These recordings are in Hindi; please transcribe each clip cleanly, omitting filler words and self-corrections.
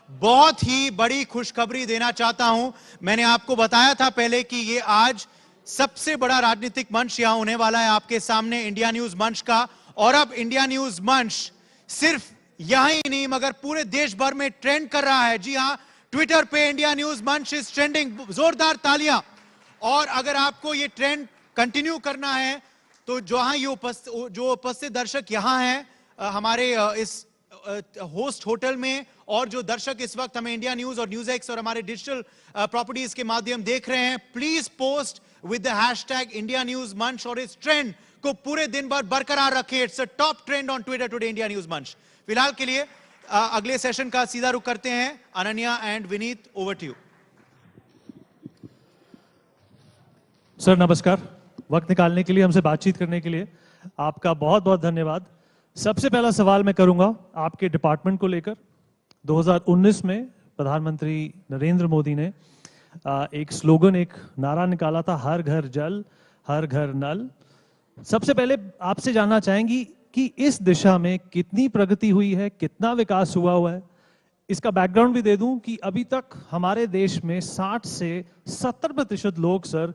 बहुत ही बड़ी खुशखबरी देना चाहता हूं। मैंने आपको बताया था पहले कि ये आज सबसे बड़ा राजनीतिक मंच यहां होने वाला है आपके सामने, इंडिया न्यूज मंच का। और अब इंडिया न्यूज मंच सिर्फ यहां ही नहीं मगर पूरे देश भर में ट्रेंड कर रहा है। जी हां, ट्विटर पे इंडिया न्यूज मंच इज ट्रेंडिंग। जोरदार तालियां। और अगर आपको ये ट्रेंड कंटिन्यू करना है तो जहां ये उपस्थित दर्शक यहां हैं हमारे इस होस्ट होटल में, और जो दर्शक इस वक्त हमें इंडिया न्यूज और न्यूज एक्स और हमारे डिजिटल प्रॉपर्टीज के माध्यम देख रहे हैं, please post with the hashtag India news मंच और इस ट्रेंड को पूरे दिन भर बरकरार रखें। It's a top trend on Twitter today, India news मंच। फिलहाल के लिए अगले सेशन का सीधा रुख करते हैं। Ananya and Vineet, over to you. Sir नमस्कार, वक्त निकालने के लिए, हमसे बातचीत करने के लिए आपका बहुत बहुत धन्यवाद। सबसे पहला सवाल मैं करूंगा आपके डिपार्टमेंट को लेकर। 2019 में प्रधानमंत्री नरेंद्र मोदी ने एक स्लोगन, एक नारा निकाला था, हर घर जल हर घर नल। सबसे पहले आपसे जानना चाहेंगी कि इस दिशा में कितनी प्रगति हुई है, कितना विकास हुआ है। इसका बैकग्राउंड भी दे दूं कि अभी तक हमारे देश में 60 से 70% लोग सर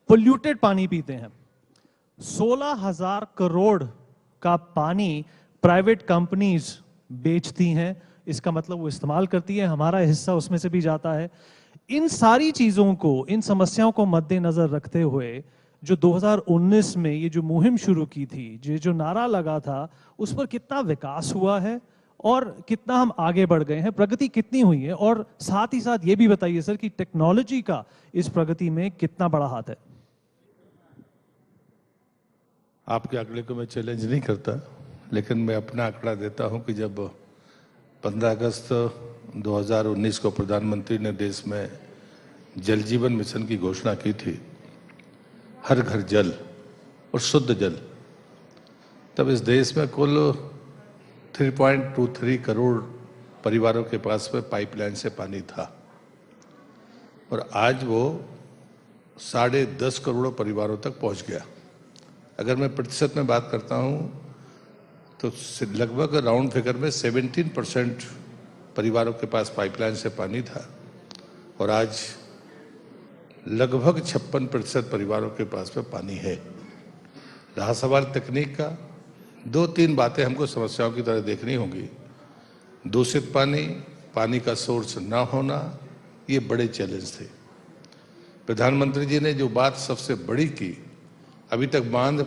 पोल्यूटेड पानी पीते हैं। 16,000 करोड़ का पानी प्राइवेट कंपनीज बेचती हैं, इसका मतलब वो इस्तेमाल करती है, हमारा हिस्सा उसमें से भी जाता है। इन सारी चीजों को, इन समस्याओं को मद्देनजर रखते हुए जो 2019 में ये जो मुहिम शुरू की थी, जो नारा लगा था, उस पर कितना विकास हुआ है और कितना हम आगे बढ़ गए हैं, प्रगति कितनी हुई है? और साथ ही साथ ये भी बताइए सर कि टेक्नोलॉजी का इस प्रगति में कितना बड़ा हाथ है। आपके आंकड़े को मैं चैलेंज नहीं करता, लेकिन मैं अपना आंकड़ा देता हूं कि जब 15 अगस्त 2019 को प्रधानमंत्री ने देश में जल जीवन मिशन की घोषणा की थी, हर घर जल और शुद्ध जल, तब इस देश में कुल 3.23 करोड़ परिवारों के पास में पाइपलाइन से पानी था और आज वो 10.5 करोड़ परिवारों तक पहुंच गया। अगर मैं प्रतिशत में बात करता हूं तो लगभग राउंड फिगर में 17% परिवारों के पास पाइपलाइन से पानी था और आज लगभग 56% परिवारों के पास में पानी है। रहा सवाल तकनीक का, 2-3 बातें हमको समस्याओं की तरह देखनी होंगी। दूषित पानी, पानी का सोर्स ना होना, ये बड़े चैलेंज थे। प्रधानमंत्री जी ने जो बात सबसे बड़ी की, अभी तक बांध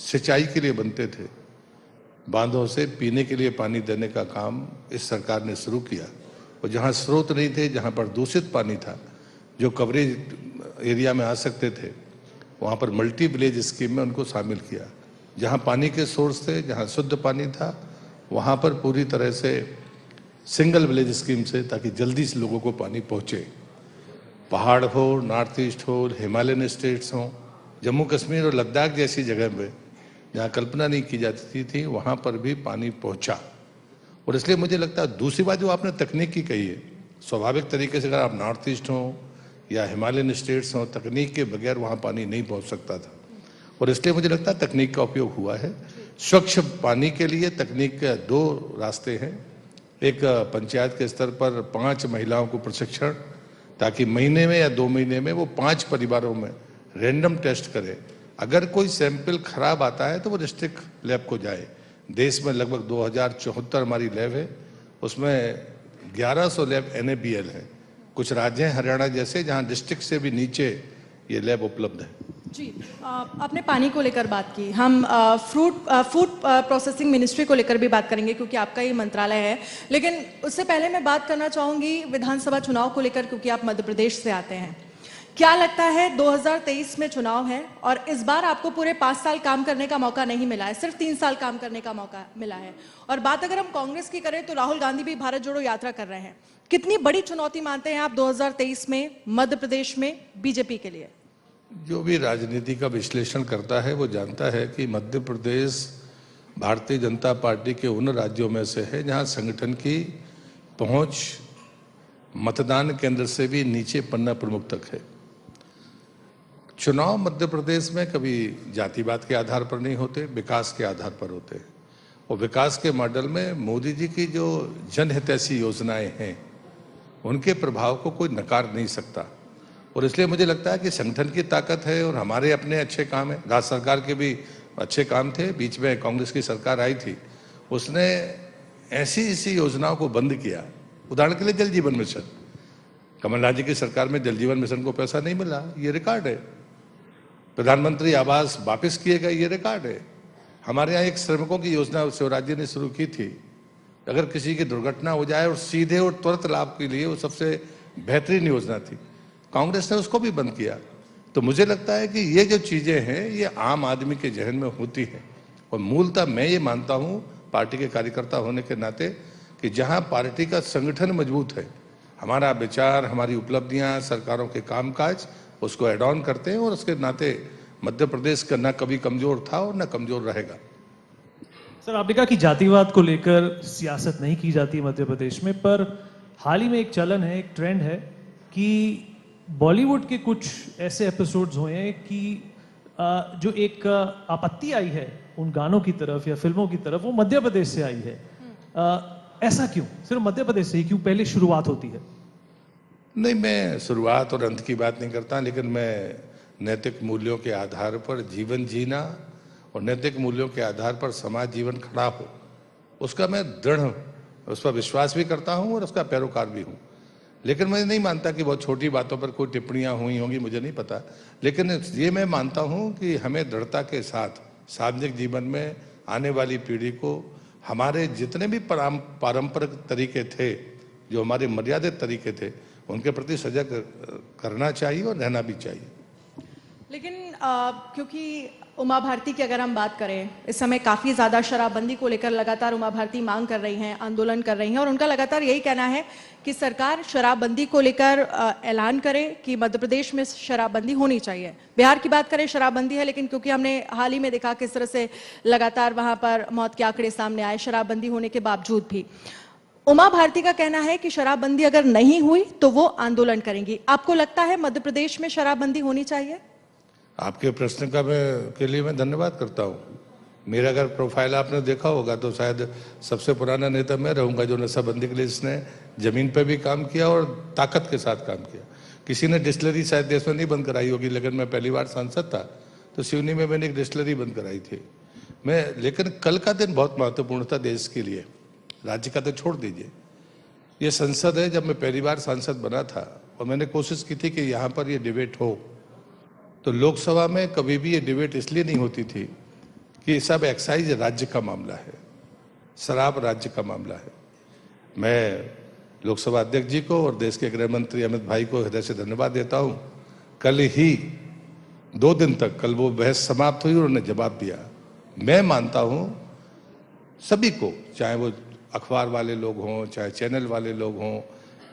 सिंचाई के लिए बनते थे, बांधों से पीने के लिए पानी देने का काम इस सरकार ने शुरू किया और जहां स्रोत नहीं थे, जहां पर दूषित पानी था, जो कवरेज एरिया में आ सकते थे, वहां पर मल्टी विलेज स्कीम में उनको शामिल किया। जहां पानी के सोर्स थे, जहां शुद्ध पानी था, वहां पर पूरी तरह से सिंगल विलेज स्कीम से, ताकि जल्दी से लोगों को पानी पहुंचे। पहाड़ हो, नॉर्थ ईस्ट हो, हिमालयन स्टेट्स हों, जम्मू कश्मीर और लद्दाख जैसी जगह में जहाँ कल्पना नहीं की जाती थी, वहाँ पर भी पानी पहुँचा। और इसलिए मुझे लगता है, दूसरी बात जो आपने तकनीक की कही है, स्वाभाविक तरीके से अगर आप नॉर्थ ईस्ट हों या हिमालयन स्टेट्स हों, तकनीक के बगैर वहाँ पानी नहीं पहुँच सकता था और इसलिए मुझे लगता है तकनीक का उपयोग हुआ है। स्वच्छ पानी के लिए तकनीक के 2 रास्ते हैं। एक, पंचायत के स्तर पर 5 महिलाओं को प्रशिक्षण, ताकि महीने में या 2 महीने में वो 5 परिवारों में रैंडम टेस्ट करें। अगर कोई सैंपल खराब आता है तो वो डिस्ट्रिक्ट लैब को जाए। देश में लगभग 2074 हमारी लैब है, उसमें 1100 लैब NABL है। कुछ राज्य हैं हरियाणा जैसे, जहां डिस्ट्रिक्ट से भी नीचे ये लैब उपलब्ध है। जी, आपने पानी को लेकर बात की, हम फूड प्रोसेसिंग मिनिस्ट्री को लेकर भी बात करेंगे क्योंकि आपका ये मंत्रालय है। लेकिन उससे पहले मैं बात करना चाहूंगी विधानसभा चुनाव को लेकर, क्योंकि आप मध्य प्रदेश से आते हैं। क्या लगता है, 2023 में चुनाव है और इस बार आपको पूरे 5 साल काम करने का मौका नहीं मिला है, सिर्फ 3 साल काम करने का मौका मिला है। और बात अगर हम कांग्रेस की करें तो राहुल गांधी भी भारत जोड़ो यात्रा कर रहे हैं। कितनी बड़ी चुनौती मानते हैं आप 2023 में मध्य प्रदेश में बीजेपी के लिए? जो भी राजनीति का विश्लेषण करता है वो जानता है कि मध्य प्रदेश भारतीय जनता पार्टी के उन राज्यों में से है जहां संगठन की पहुंच मतदान केंद्र से भी नीचे पन्ना प्रमुख तक है। चुनाव मध्य प्रदेश में कभी जातिवाद के आधार पर नहीं होते, विकास के आधार पर होते हैं। और विकास के मॉडल में मोदी जी की जो जनहितैषी योजनाएं हैं उनके प्रभाव को कोई नकार नहीं सकता। और इसलिए मुझे लगता है कि संगठन की ताकत है और हमारे अपने अच्छे काम है। राज्य सरकार के भी अच्छे काम थे। बीच में कांग्रेस की सरकार आई थी, उसने ऐसी योजनाओं को बंद किया। उदाहरण के लिए जल जीवन मिशन, कमलनाथ जी की सरकार में जल जीवन मिशन को पैसा नहीं मिला, ये रिकॉर्ड है। प्रधानमंत्री आवास वापस किए गए, ये रिकॉर्ड है। हमारे यहाँ एक श्रमिकों की योजना शिवराज जी ने शुरू की थी, अगर किसी की दुर्घटना हो जाए और सीधे और तुरंत लाभ के लिए वो सबसे बेहतरीन योजना थी। कांग्रेस ने उसको भी बंद किया। तो मुझे लगता है कि ये जो चीजें हैं ये आम आदमी के जहन में होती हैं। और मूलतः मैं ये मानता हूँ पार्टी के कार्यकर्ता होने के नाते कि जहाँ पार्टी का संगठन मजबूत है, हमारा विचार, हमारी उपलब्धियां, सरकारों के कामकाज उसको एड ऑन करते हैं और उसके नाते मध्य प्रदेश का न कभी कमजोर था और न कमजोर रहेगा। सर, आपने कहा कि जातिवाद को लेकर सियासत नहीं की जाती मध्य प्रदेश में, पर हाल ही में एक चलन है, एक ट्रेंड है कि बॉलीवुड के कुछ ऐसे एपिसोड्स हुए हैं कि जो एक आपत्ति आई है उन गानों की तरफ या फिल्मों की तरफ, वो मध्य प्रदेश से आई है। ऐसा क्यों? सिर्फ मध्य प्रदेश से ही क्यों? पहले शुरुआत होती है। नहीं, मैं शुरुआत और अंत की बात नहीं करता, लेकिन मैं नैतिक मूल्यों के आधार पर जीवन जीना और नैतिक मूल्यों के आधार पर समाज जीवन खड़ा हो, उसका मैं दृढ़ उस पर विश्वास भी करता हूं और उसका पैरोकार भी हूं। लेकिन मैं नहीं मानता कि बहुत छोटी बातों पर कोई टिप्पणियां हुई होंगी, मुझे नहीं पता। लेकिन ये मैं मानता हूं कि हमें दृढ़ता के साथ सार्वजनिक जीवन में आने वाली पीढ़ी को हमारे जितने भी पारंपरिक तरीके थे, जो हमारे मर्यादित तरीके थे, उनके प्रति सजग करना चाहिए और रहना भी चाहिए। लेकिन क्योंकि उमा भारती की अगर हम बात करें, इस समय काफ़ी ज़्यादा शराबबंदी को लेकर लगातार उमा भारती मांग कर रही हैं, आंदोलन कर रही हैं, और उनका लगातार यही कहना है कि सरकार शराबबंदी को लेकर ऐलान करे कि मध्य प्रदेश में शराबबंदी होनी चाहिए। बिहार की बात करें, शराबबंदी है, लेकिन क्योंकि हमने हाल ही में देखा किस तरह से लगातार वहाँ पर मौत के आंकड़े सामने आए शराबबंदी होने के बावजूद भी, उमा भारती का कहना है कि शराबबंदी अगर नहीं हुई तो वो आंदोलन करेंगी। आपको लगता है मध्य प्रदेश में शराबबंदी होनी चाहिए? आपके प्रश्न के लिए मैं धन्यवाद करता हूँ। मेरा अगर प्रोफाइल आपने देखा होगा तो शायद सबसे पुराना नेता मैं रहूंगा जो नशाबंदी के लिए इसने जमीन पे भी काम किया और ताकत के साथ काम किया। किसी ने डिस्टिलरी शायद देश में नहीं बंद कराई होगी, लेकिन मैं पहली बार सांसद था तो सिवनी में मैंने एक डिस्टिलरी बंद कराई थी लेकिन कल का दिन बहुत महत्वपूर्ण था देश के लिए, राज्य का तो छोड़ दीजिए। ये संसद है, जब मैं पहली बार सांसद बना था और मैंने कोशिश की थी कि यहाँ पर ये डिबेट हो, तो लोकसभा में कभी भी ये डिबेट इसलिए नहीं होती थी कि सब एक्साइज राज्य का मामला है, शराब राज्य का मामला है। मैं लोकसभा अध्यक्ष जी को और देश के गृह मंत्री अमित भाई को हृदय से धन्यवाद देता हूं। कल ही 2 दिन तक कल वो बहस समाप्त हुई और उन्होंने जवाब दिया। मैं मानता हूं सभी को, चाहे वो अखबार वाले लोग हों, चाहे चैनल वाले लोग हों,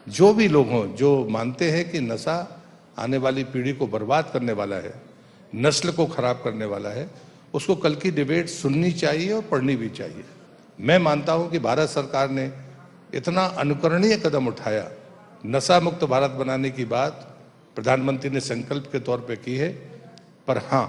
जो भी लोग हों जो मानते हैं कि नशा आने वाली पीढ़ी को बर्बाद करने वाला है, नस्ल को खराब करने वाला है, उसको कल की डिबेट सुननी चाहिए और पढ़नी भी चाहिए। मैं मानता हूं कि भारत सरकार ने इतना अनुकरणीय कदम उठाया, नशा मुक्त भारत बनाने की बात प्रधानमंत्री ने संकल्प के तौर पे की है, पर हाँ,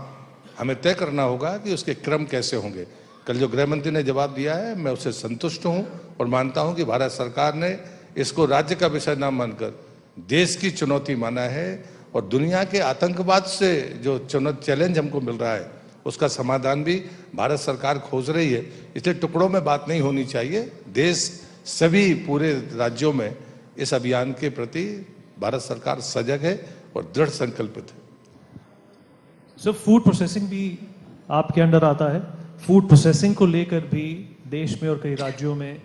हमें तय करना होगा कि उसके क्रम कैसे होंगे। कल जो गृह मंत्री ने जवाब दिया है, मैं उससे संतुष्ट हूं और मानता हूं कि भारत सरकार ने इसको राज्य का विषय न मानकर देश की चुनौती माना है और दुनिया के आतंकवाद से जो चैलेंज हमको मिल रहा है उसका समाधान भी भारत सरकार खोज रही है। इसलिए टुकड़ों में बात नहीं होनी चाहिए। देश सभी पूरे राज्यों में इस अभियान के प्रति भारत सरकार सजग है और दृढ़ संकल्पित है। सर, फूड प्रोसेसिंग भी आपके अंडर आता है। फूड प्रोसेसिंग को लेकर भी देश में और कई राज्यों में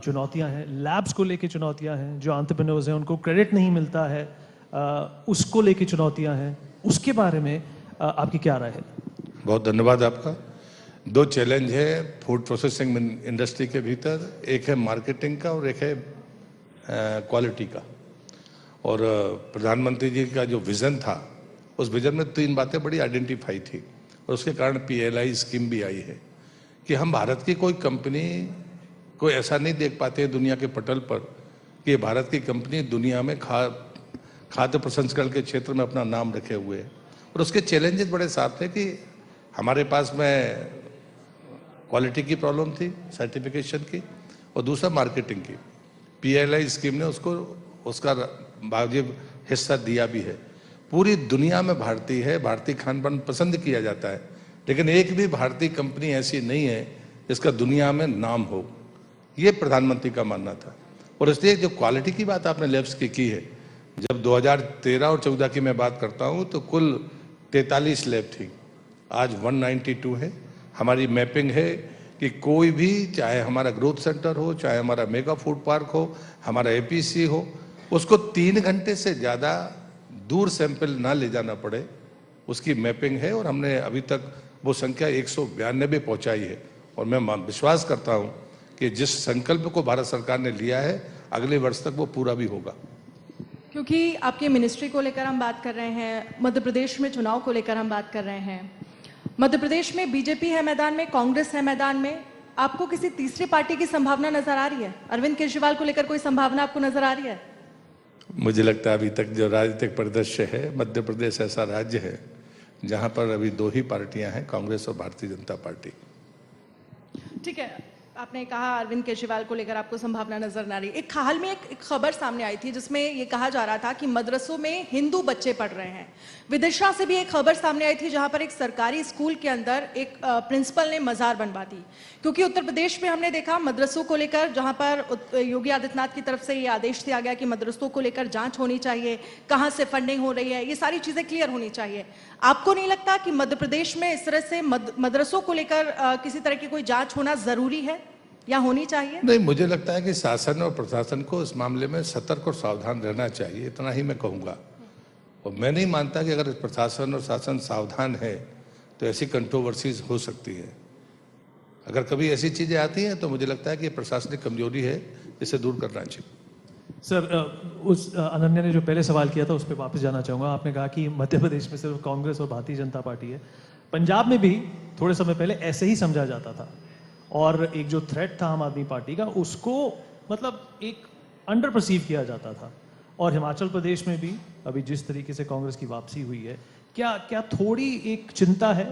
चुनौतियां हैं, लैब्स को लेकर चुनौतियां हैं, जो एंटरप्रेन्योर्स हैं उनको क्रेडिट नहीं मिलता है, उसको लेकर चुनौतियां हैं। उसके बारे में आपकी क्या राय है? बहुत धन्यवाद आपका। 2 चैलेंज है फूड प्रोसेसिंग इंडस्ट्री के भीतर, एक है मार्केटिंग का और एक है क्वालिटी का। और प्रधानमंत्री जी का जो विजन था, उस विजन में 3 बातें बड़ी आइडेंटिफाई थी और उसके कारण PLI स्कीम भी आई है कि हम भारत की कोई कंपनी को ऐसा नहीं देख पाते दुनिया के पटल पर कि भारत की कंपनी दुनिया में खाद्य प्रसंस्करण के क्षेत्र में अपना नाम रखे हुए है। और उसके चैलेंजेस बड़े साफ थे कि हमारे पास में क्वालिटी की प्रॉब्लम थी, सर्टिफिकेशन की, और दूसरा मार्केटिंग की। PLI स्कीम ने उसको उसका वाजिब हिस्सा दिया भी है। पूरी दुनिया में भारतीय खान पान पसंद किया जाता है, लेकिन एक भी भारतीय कंपनी ऐसी नहीं है जिसका दुनिया में नाम हो, ये प्रधानमंत्री का मानना था। और इसलिए जो क्वालिटी की बात आपने लैब्स की है, जब 2013 और 14 की मैं बात करता हूँ तो कुल 43 लैब थी, आज 192 है। हमारी मैपिंग है कि कोई भी, चाहे हमारा ग्रोथ सेंटर हो, चाहे हमारा मेगा फूड पार्क हो, हमारा एपीसी हो, उसको 3 घंटे से ज़्यादा दूर सैंपल ना ले जाना पड़े, उसकी मैपिंग है। और हमने अभी तक वो संख्या 192 पहुंचाई है। और मैं विश्वास करता हूं कि जिस संकल्प को भारत सरकार ने लिया है, अगले वर्ष तक वो पूरा भी होगा। क्योंकि आपके मिनिस्ट्री को लेकर हम बात कर रहे हैं, मध्य प्रदेश में चुनाव को लेकर हम बात कर रहे हैं। मध्य प्रदेश में बीजेपी है मैदान में, कांग्रेस है मैदान में, आपको किसी तीसरी पार्टी की संभावना नजर आ रही है? अरविंद केजरीवाल को लेकर कोई संभावना आपको नजर आ रही है? मुझे लगता है अभी तक जो राजनीतिक परिदृश्य है, मध्य प्रदेश ऐसा राज्य है जहां पर अभी 2 ही पार्टियां हैं, कांग्रेस और भारतीय जनता पार्टी। ठीक है, आपने कहा अरविंद केजरीवाल को लेकर आपको संभावना नजर ना रही। एक हाल में एक खबर सामने आई थी जिसमें ये कहा जा रहा था कि मदरसों में हिंदू बच्चे पढ़ रहे हैं। विदिशा से भी एक खबर सामने आई थी जहां पर एक सरकारी स्कूल के अंदर एक प्रिंसिपल ने मजार बनवा दी। क्योंकि उत्तर प्रदेश में हमने देखा मदरसों को लेकर, जहां पर योगी आदित्यनाथ की तरफ से ये आदेश दिया गया कि मदरसों को लेकर जांच होनी चाहिए, कहां से फंडिंग हो रही है, ये सारी चीजें क्लियर होनी चाहिए। आपको नहीं लगता कि मध्य प्रदेश में इस तरह से मदरसों को लेकर किसी तरह की कोई जांच होना जरूरी है या होनी चाहिए? नहीं, मुझे लगता है कि शासन और प्रशासन को इस मामले में सतर्क और सावधान रहना चाहिए, इतना ही मैं कहूँगा। और मैं नहीं मानता कि अगर प्रशासन और शासन सावधान है तो ऐसी कंट्रोवर्सीज हो सकती है। अगर कभी ऐसी चीज़ें आती हैं तो मुझे लगता है कि प्रशासनिक कमजोरी है, इसे दूर करना चाहिए। सर, उस अनन्या ने जो पहले सवाल किया था उस पर वापस जाना चाहूँगा। आपने कहा कि मध्य प्रदेश में सिर्फ कांग्रेस और भारतीय जनता पार्टी है। पंजाब में भी थोड़े समय पहले ऐसे ही समझा जाता था, और एक जो थ्रेट था आम आदमी पार्टी का, उसको मतलब एक अंडर परसीव किया जाता था। और हिमाचल प्रदेश में भी अभी जिस तरीके से कांग्रेस की वापसी हुई है, क्या थोड़ी एक चिंता है?